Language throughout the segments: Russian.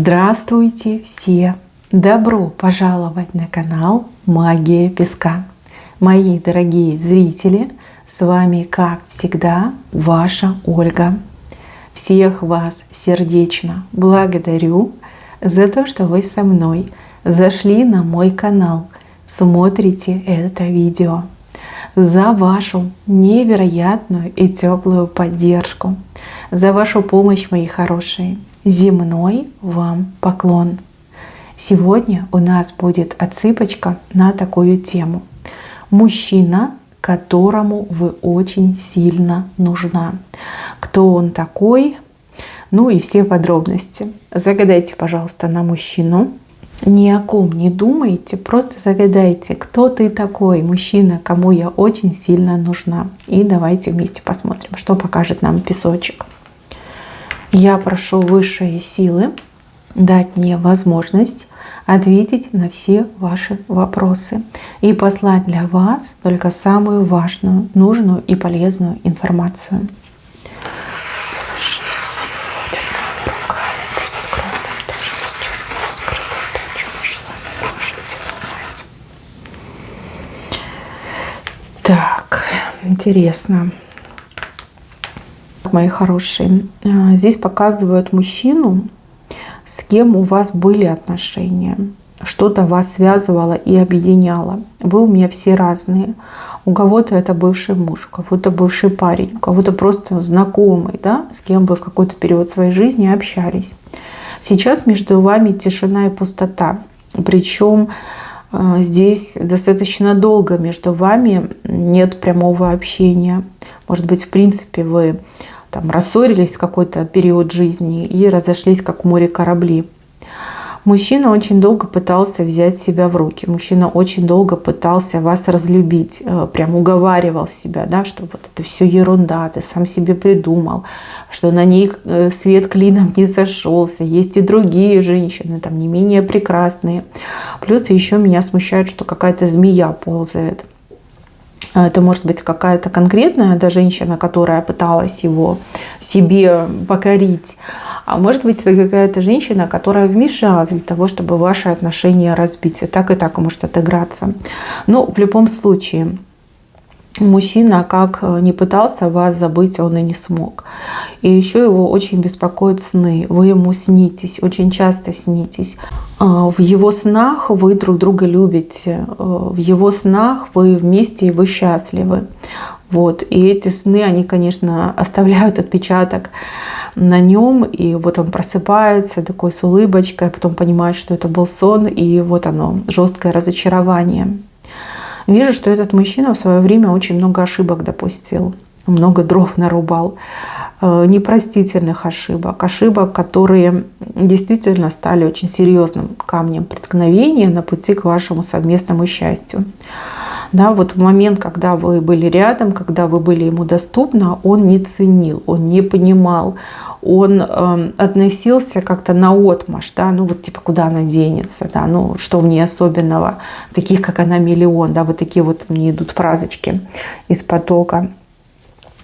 Здравствуйте все! Добро пожаловать на канал Магия Песка. Мои дорогие зрители, с вами, как всегда, ваша Ольга. Всех вас сердечно благодарю за то, что вы со мной зашли на мой канал, смотрите это видео, за вашу невероятную и теплую поддержку, за вашу помощь, мои хорошие. Земной вам поклон. Сегодня у нас будет отсыпочка на такую тему. Мужчина, которому вы очень сильно нужна. Кто он такой? Ну и все подробности. Загадайте, пожалуйста, на мужчину. Ни о ком не думайте, просто загадайте, кто ты такой, мужчина, кому я очень сильно нужна. И давайте вместе посмотрим, что покажет нам песочек. Я прошу высшие силы дать мне возможность ответить на все ваши вопросы и послать для вас только самую важную, нужную и полезную информацию. Так, интересно. Мои хорошие, здесь показывают мужчину, с кем у вас были отношения, что-то вас связывало и объединяло. Вы у меня все разные. У кого-то это бывший муж, у кого-то бывший парень, у кого-то просто знакомый, да, с кем вы в какой-то период своей жизни общались. Сейчас между вами тишина и пустота. Причем здесь достаточно долго между вами нет прямого общения. Может быть, в принципе, вы там рассорились в какой-то период жизни и разошлись, как в море корабли. Мужчина очень долго пытался взять себя в руки. Мужчина очень долго пытался вас разлюбить. Прям уговаривал себя, да, что вот это все ерунда, ты сам себе придумал, что на ней свет клином не сошелся. Есть и другие женщины, там не менее прекрасные. Плюс еще меня смущает, что какая-то змея ползает. Это может быть какая-то конкретная женщина, которая пыталась его себе покорить. А может быть, это какая-то женщина, которая вмешалась для того, чтобы ваши отношения разбить. И так может отыграться. Но в любом случае, мужчина как не пытался вас забыть, он и не смог. И еще его очень беспокоят сны. Вы ему снитесь, очень часто снитесь. В его снах вы друг друга любите. В его снах вы вместе и вы счастливы. Вот. И эти сны, они, конечно, оставляют отпечаток на нем. И вот он просыпается такой с улыбочкой, потом понимает, что это был сон. И вот оно, жесткое разочарование. Вижу, что этот мужчина в свое время очень много ошибок допустил, много дров нарубал, непростительных ошибок, которые действительно стали очень серьезным камнем преткновения на пути к вашему совместному счастью. Да, вот в момент, когда вы были рядом, когда вы были ему доступны, он не ценил, он не понимал, он относился как-то наотмашь, да, ну вот типа куда она денется, да, ну что в ней особенного, таких как она миллион, да, вот такие вот мне идут фразочки из потока.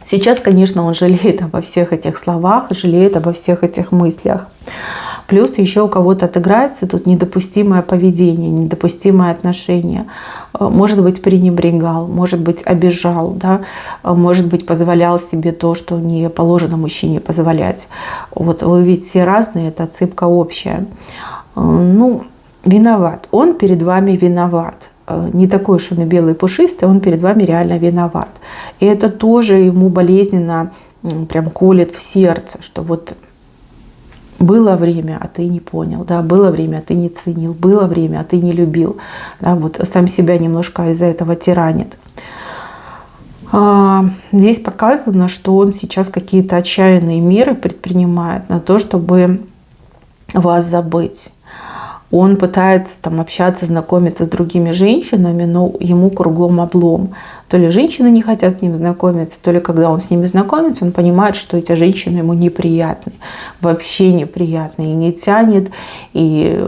Сейчас, конечно, он жалеет обо всех этих словах, жалеет обо всех этих мыслях. Плюс еще у кого-то отыграется тут недопустимое поведение, недопустимое отношение. Может быть, пренебрегал, может быть, обижал, да? Может быть, позволял себе то, что не положено мужчине позволять. Вот вы ведь все разные, это отсыпка общая. Ну, виноват. Он перед вами виноват. Не такой уж он и белый пушистый, он перед вами реально виноват. И это тоже ему болезненно прям колет в сердце, что вот было время, а ты не понял, да, было время, а ты не ценил, было время, а ты не любил, да, вот сам себя немножко из-за этого тиранит. Здесь показано, что он сейчас какие-то отчаянные меры предпринимает на то, чтобы вас забыть. Он пытается там общаться, знакомиться с другими женщинами, но ему кругом облом. То ли женщины не хотят с ним знакомиться, то ли когда он с ними знакомится, он понимает, что эти женщины ему неприятны. Вообще неприятны. И не тянет, и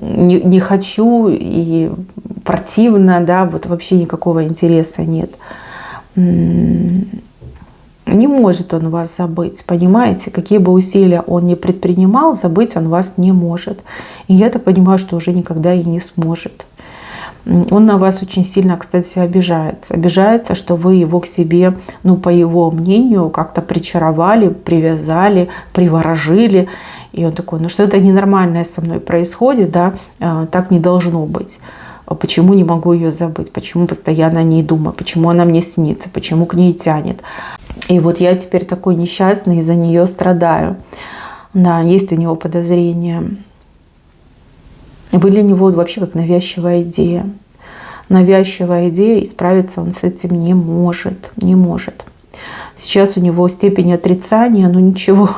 не хочу, и противно, да, вот вообще никакого интереса нет. Не может он вас забыть, понимаете? Какие бы усилия он ни предпринимал, забыть он вас не может. И я так понимаю, что уже никогда и не сможет. Он на вас очень сильно, кстати, обижается. Обижается, что вы его к себе, ну, по его мнению, как-то причаровали, привязали, приворожили. И он такой, ну, что-то ненормальное со мной происходит, да, так не должно быть. Почему не могу ее забыть? Почему постоянно о ней думаю? Почему она мне снится? Почему к ней тянет? И вот я теперь такой несчастный, из-за нее страдаю. Да, есть у него подозрения. Вы для него вообще как навязчивая идея. Навязчивая идея, и справиться он с этим не может. Не может. Сейчас у него степень отрицания, но ничего,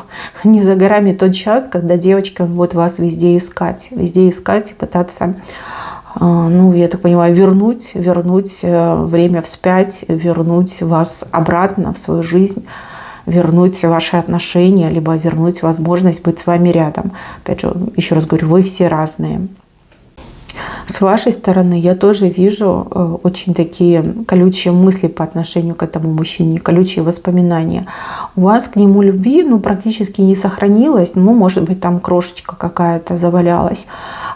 не за горами тот час, когда девочка будет вас везде искать и пытаться, ну, я так понимаю, вернуть время вспять, вернуть вас обратно в свою жизнь, вернуть ваши отношения, либо вернуть возможность быть с вами рядом. Опять же, еще раз говорю, вы все разные. С вашей стороны я тоже вижу очень такие колючие мысли по отношению к этому мужчине, колючие воспоминания. У вас к нему любви, ну, практически не сохранилось, ну, может быть, там крошечка какая-то завалялась.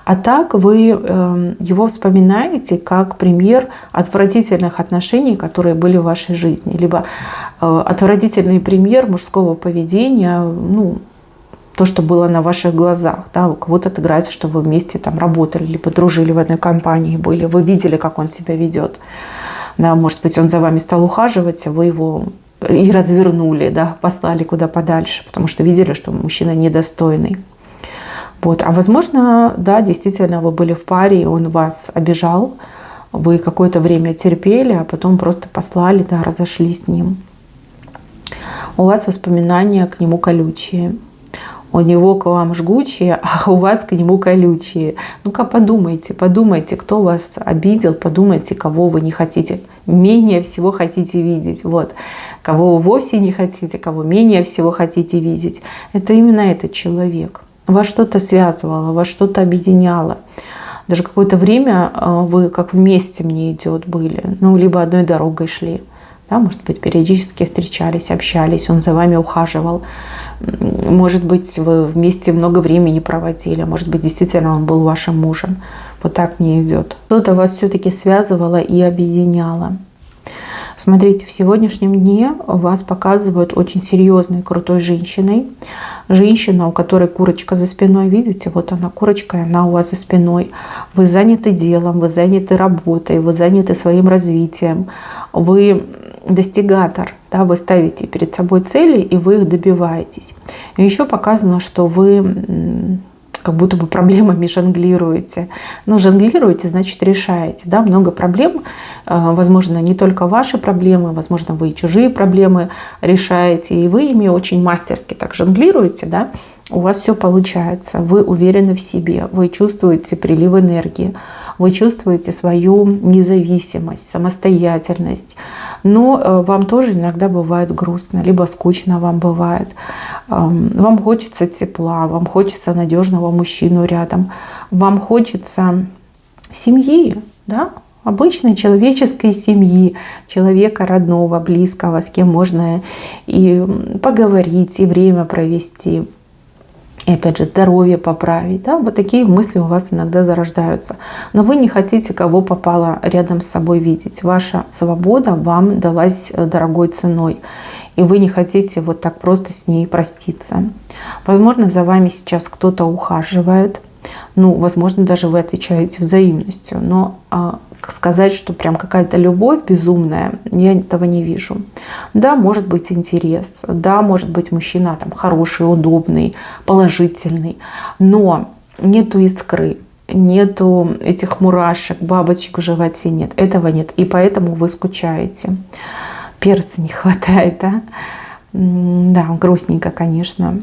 А так вы его вспоминаете как пример отвратительных отношений, которые были в вашей жизни, либо отвратительный пример мужского поведения, ну, то, что было на ваших глазах. Да, у кого-то отыграется, что вы вместе там работали, либо дружили в одной компании были, вы видели, как он себя ведет. Да, может быть, он за вами стал ухаживать, а вы его и развернули, да, послали куда подальше, потому что видели, что мужчина недостойный. Вот. А возможно, да, действительно, вы были в паре, и он вас обижал, вы какое-то время терпели, а потом просто послали, да, разошлись с ним. У вас воспоминания к нему колючие. У него к вам жгучие, а у вас к нему колючие. Ну-ка подумайте, кто вас обидел, подумайте, кого вы не хотите, менее всего хотите видеть. Вот. Кого вы вовсе не хотите, кого менее всего хотите видеть. Это именно этот человек. Вас что-то связывало, вас что-то объединяло. Даже какое-то время вы как вместе, мне идет, были. Ну, либо одной дорогой шли. Да, может быть, периодически встречались, общались, он за вами ухаживал. Может быть, вы вместе много времени проводили. Может быть, действительно он был вашим мужем. Вот так мне идет. Что-то вас все-таки связывало и объединяло. Смотрите, в сегодняшнем дне вас показывают очень серьезной, крутой женщиной. Женщина, у которой курочка за спиной, видите, вот она курочка, и она у вас за спиной. Вы заняты делом, вы заняты работой, вы заняты своим развитием. Вы достигатор, да, вы ставите перед собой цели, и вы их добиваетесь. И еще показано, что вы как будто бы проблемами жонглируете. Ну, жонглируете, значит, решаете. Да? Много проблем. Возможно, не только ваши проблемы, возможно, вы и чужие проблемы решаете. И вы ими очень мастерски так жонглируете. Да? У вас все получается. Вы уверены в себе. Вы чувствуете прилив энергии. Вы чувствуете свою независимость, самостоятельность. Но вам тоже иногда бывает грустно, либо скучно вам бывает. Вам хочется тепла, вам хочется надежного мужчину рядом. Вам хочется семьи, да? Обычной человеческой семьи, человека родного, близкого, с кем можно и поговорить, и время провести. И опять же, здоровье поправить. Да? Вот такие мысли у вас иногда зарождаются. Но вы не хотите, кого попало рядом с собой видеть. Ваша свобода вам далась дорогой ценой. И вы не хотите вот так просто с ней проститься. Возможно, за вами сейчас кто-то ухаживает. Ну, возможно, даже вы отвечаете взаимностью. Но сказать, что прям какая-то любовь безумная, я этого не вижу. Да, может быть интерес, да, может быть мужчина там хороший, удобный, положительный, но нету искры, нету этих мурашек, бабочек в животе, нет, этого нет, и поэтому вы скучаете. Перца не хватает, да? Да, грустненько, конечно.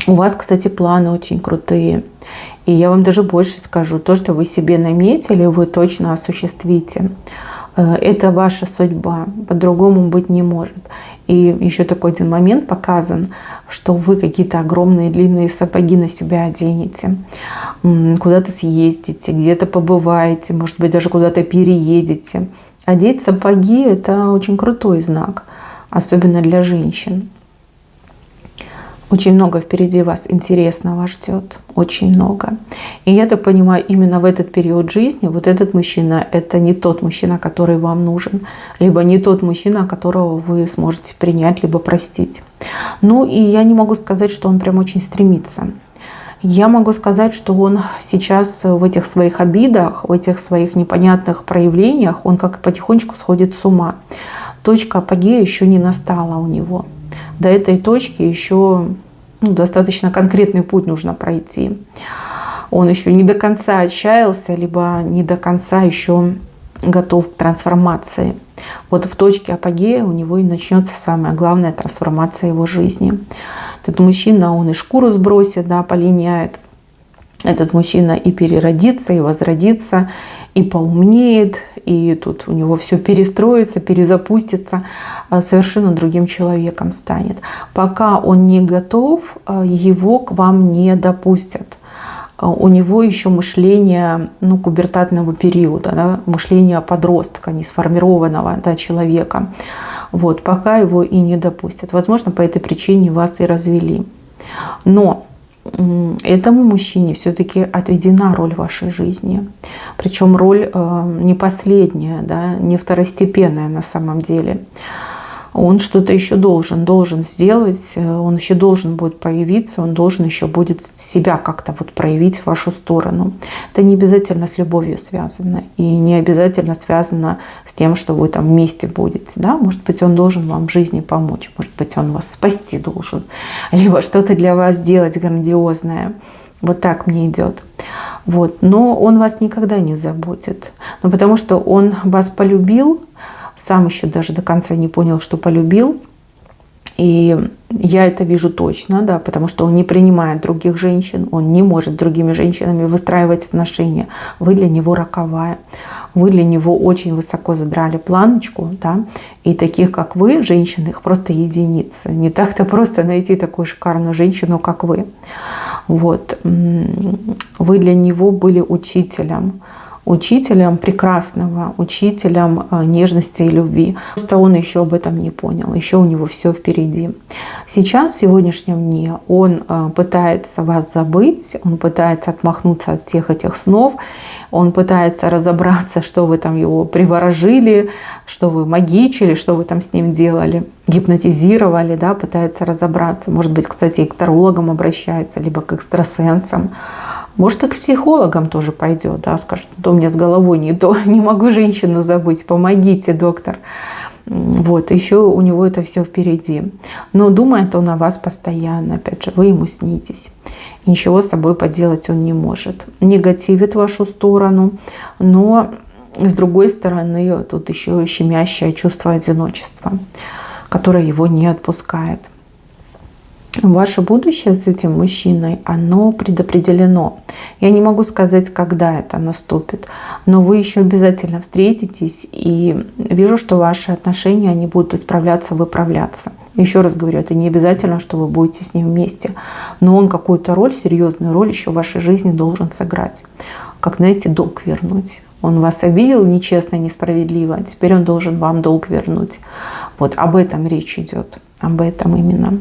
У вас, кстати, планы очень крутые. И я вам даже больше скажу, то, что вы себе наметили, вы точно осуществите. Это ваша судьба, по-другому быть не может. И еще такой один момент показан, что вы какие-то огромные длинные сапоги на себя оденете, куда-то съездите, где-то побываете, может быть, даже куда-то переедете. Одеть сапоги – это очень крутой знак. особенно для женщин. Очень много впереди вас интересного ждет, очень много. И я так понимаю, именно в этот период жизни вот этот мужчина — это не тот мужчина, который вам нужен, либо не тот мужчина, которого вы сможете принять, либо простить. Ну и я не могу сказать, что он прям очень стремится. Я могу сказать, что он сейчас в этих своих обидах, в этих своих непонятных проявлениях, он как потихонечку сходит с ума. Точка апогея еще не настала у него. До этой точки еще достаточно конкретный путь нужно пройти. Он еще не до конца отчаялся, либо не до конца еще готов к трансформации. Вот в точке апогея у него и начнется самая главная трансформация его жизни. Этот мужчина, он и шкуру сбросит, да, полиняет. Этот мужчина и переродится, и возродится, и поумнеет, и тут у него все перестроится, перезапустится, совершенно другим человеком станет. Пока он не готов, его к вам не допустят. У него еще мышление пубертатного периода, да, мышление подростка, несформированного, да, человека. Вот, пока его и не допустят. Возможно, по этой причине вас и развели. Но этому мужчине все-таки отведена роль в вашей жизни. Причем роль не последняя, да, не второстепенная на самом деле. Он что-то еще должен сделать, он еще должен будет появиться, он должен еще будет себя как-то вот проявить в вашу сторону. Это не обязательно с любовью связано и не обязательно связано с тем, что вы там вместе будете. Да? Может быть, он должен вам в жизни помочь, может быть, он вас спасти должен, либо что-то для вас сделать грандиозное. Вот так мне идет. Вот. Но он вас никогда не забудет, потому что он вас полюбил, сам еще даже до конца не понял, что полюбил. И я это вижу точно, да, потому что он не принимает других женщин, он не может с другими женщинами выстраивать отношения. Вы для него роковая. Вы для него очень высоко задрали планочку, да, и таких, как вы, женщин, их просто единицы. Не так-то просто найти такую шикарную женщину, как вы. Вот. Вы для него были учителем прекрасного, учителем нежности и любви. Просто он еще об этом не понял, еще у него все впереди. Сейчас, в сегодняшнем дне, он пытается вас забыть, он пытается отмахнуться от всех этих снов, он пытается разобраться, что вы там его приворожили, что вы магичили, что вы там с ним делали, гипнотизировали, да, пытается разобраться. Может быть, кстати, и к тарологам обращается, либо к экстрасенсам. Может, и к психологам тоже пойдет, да, скажет, то у меня с головой не то, не могу женщину забыть, помогите, доктор. Вот, еще у него это все впереди. Но думает он о вас постоянно, опять же, вы ему снитесь. Ничего с собой поделать он не может. Негативит в вашу сторону, но с другой стороны тут еще щемящее чувство одиночества, которое его не отпускает. Ваше будущее с этим мужчиной, оно предопределено. Я не могу сказать, когда это наступит, но вы еще обязательно встретитесь, и вижу, что ваши отношения, они будут исправляться, выправляться. Еще раз говорю, это не обязательно, что вы будете с ним вместе, но он какую-то роль, серьезную роль еще в вашей жизни должен сыграть. Как, знаете, долг вернуть. Он вас обидел нечестно, несправедливо, теперь он должен вам долг вернуть. Вот об этом речь идет, об этом именно.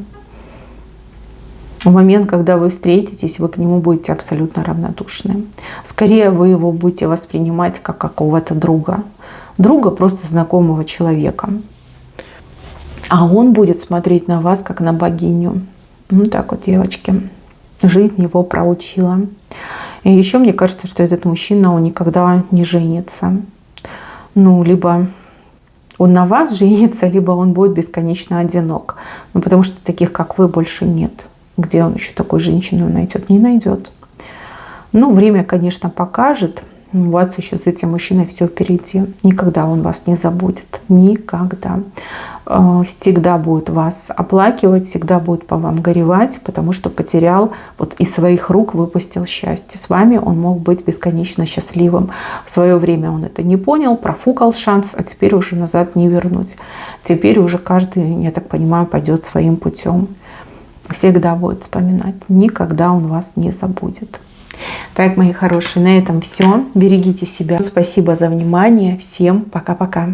В момент, когда вы встретитесь, вы к нему будете абсолютно равнодушны. Скорее, вы его будете воспринимать как какого-то друга. Друга, просто знакомого человека. А он будет смотреть на вас, как на богиню. Ну так вот, девочки. Жизнь его проучила. И еще мне кажется, что этот мужчина, он никогда не женится. Ну, либо он на вас женится, либо он будет бесконечно одинок. Ну, потому что таких, как вы, больше нет. Где он еще такую женщину найдет? Не найдет. Ну, время, конечно, покажет. У вас еще с этим мужчиной все впереди. Никогда он вас не забудет. Никогда. Всегда будет вас оплакивать, всегда будет по вам горевать, потому что потерял, вот из своих рук выпустил счастье. С вами он мог быть бесконечно счастливым. В свое время он это не понял, профукал шанс, а теперь уже назад не вернуть. Теперь уже каждый, я так понимаю, пойдет своим путем. Всегда будет вспоминать. Никогда он вас не забудет. Так, мои хорошие, на этом все. Берегите себя. Спасибо за внимание. Всем пока-пока.